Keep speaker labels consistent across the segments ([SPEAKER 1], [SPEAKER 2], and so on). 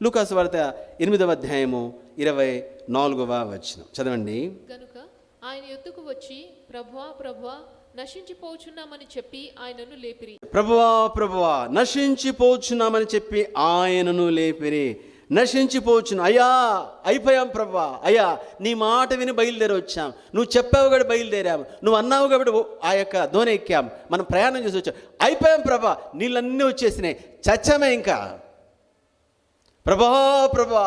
[SPEAKER 1] లూకాసు వార్త 8వ అధ్యాయము 24వ వచనం చదవండి.
[SPEAKER 2] గనుక ఆయన యొద్దకు వచ్చి ప్రభువా ప్రభువా నశించిపోచున్నామని చెప్పి ఆయనను లేపిరి.
[SPEAKER 1] ప్రభువా ప్రభువా నశించిపోచున్నామని చెప్పి ఆయనను లేపిరి. నశించిపోచును, అయ్యా అయిపోయాం ప్రభువా, అయ్యా నీ మాట విని బయలుదేరి వచ్చాం, నువ్వు చెప్పావు కాబట్టి బయలుదేరాము, నువ్వు అన్నావు కాబట్టి ఆ యొక్క దోణి ఎక్కాం, మనం ప్రయాణం చేసి వచ్చాం, అయిపోయాం ప్రభా, నీళ్ళన్నీ వచ్చేసినాయి, చచ్చామే ఇంకా. ప్రభా ప్రభా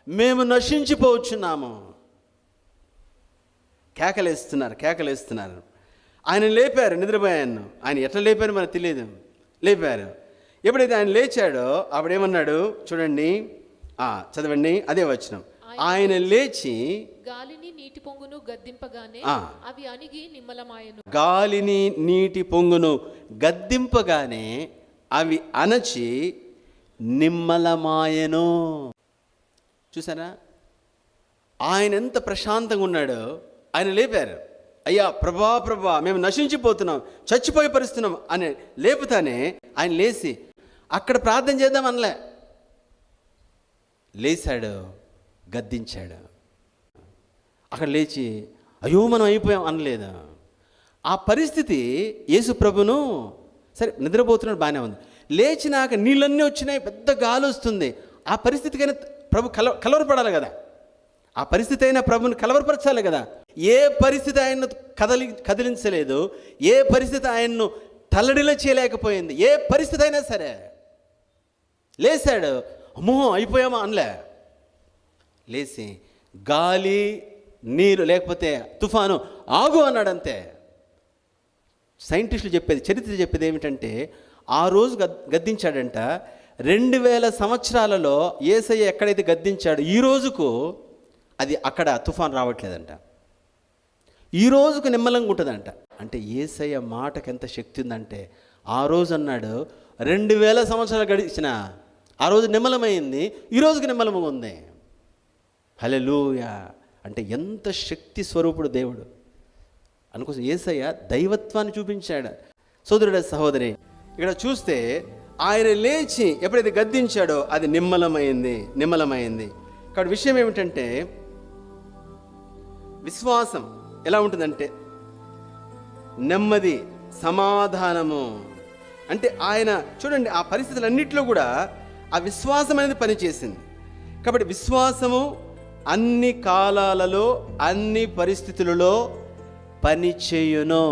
[SPEAKER 1] మేము నశించిపోచున్నాము. కేకలేస్తున్నారు. ఆయన లేపారు, నిద్రపోయాను. ఆయన ఎట్లా లేపారు మనకు తెలియదు, లేపారు. ఎప్పుడైతే ఆయన లేచాడో అప్పుడేమన్నాడు చూడండి, చదవండి అదే వచనం. ఆయన లేచి
[SPEAKER 2] గాలిని నీటి పొంగును గద్దింపగానే అవి అణిగి నిమ్మలమాయెను.
[SPEAKER 1] గాలిని నీటి పొంగును గద్దింపగానే అవి అణచి నిమ్మలమాయెను. చూసారా ఆయన ఎంత ప్రశాంతంగా ఉన్నాడో. ఆయన లేపారు, అయ్యా ప్రభా ప్రభా మేము నశించిపోతున్నాం, చచ్చిపోయి పరిస్తున్నాం అని లేపుతానే ఆయన లేచి అక్కడ ప్రార్థన చేద్దాం అనలే, లేచాడు, గద్దించాడు. అక్కడ లేచి అయ్యో మనం అయిపోయాం అనలేదు. ఆ పరిస్థితి యేసు ప్రభును, సరే నిద్రపోతున్నాడు బాగానే ఉంది, లేచినాక నీళ్ళన్నీ వచ్చినాయి, పెద్ద గాలి వస్తుంది. ఆ పరిస్థితికైనా ప్రభు కలవరపడాలి కదా, ఆ పరిస్థితి అయినా ప్రభుని కలవరపరచాలి కదా. ఏ పరిస్థితి ఆయన్ను కదిలించలేదు, ఏ పరిస్థితి ఆయన్ను తల్లడిలో చేయలేకపోయింది. ఏ పరిస్థితి అయినా సరే లేచాడు, అమ్మో అయిపోయామా అనలే. లేచి గాలి నీరు లేకపోతే తుఫాను ఆగు అన్నాడు అంతే. సైంటిస్టులు చెప్పేది, చరిత్ర చెప్పేది ఏమిటంటే ఆ రోజు గద్దించాడంట. 2000 సంవత్సరాలలో యేసయ్య ఎక్కడైతే గద్దించాడో ఈ రోజుకు అది అక్కడ తుఫాను రావట్లేదంట. ఈ రోజుకు నిమ్మలంగా ఉంటుందంట. అంటే యేసయ్య మాటకు ఎంత శక్తి ఉందంటే, ఆ రోజు అన్నాడు 2000 సంవత్సరాలు గడిచిన ఆ రోజు నిమ్మలమైంది, ఈ రోజుకి నిమ్మలంగా ఉంది. హల్లెలూయా. అంటే ఎంత శక్తి స్వరూపుడు దేవుడు. అందుకోసం యేసయ్య దైవత్వాన్ని చూపించాడు. సోదరుడ సహోదరి, ఇక్కడ చూస్తే ఆయన లేచి ఎప్పుడైతే గద్దించాడో అది నిమ్మలమైంది. కాబట్టి విషయం ఏమిటంటే, విశ్వాసం ఎలా ఉంటుందంటే నెమ్మది, సమాధానము. అంటే ఆయన చూడండి ఆ పరిస్థితులన్నింటిలో కూడా ఆ విశ్వాసం అనేది పనిచేసింది. కాబట్టి విశ్వాసము అన్ని కాలాలలో అన్ని పరిస్థితులలో పనిచేయును.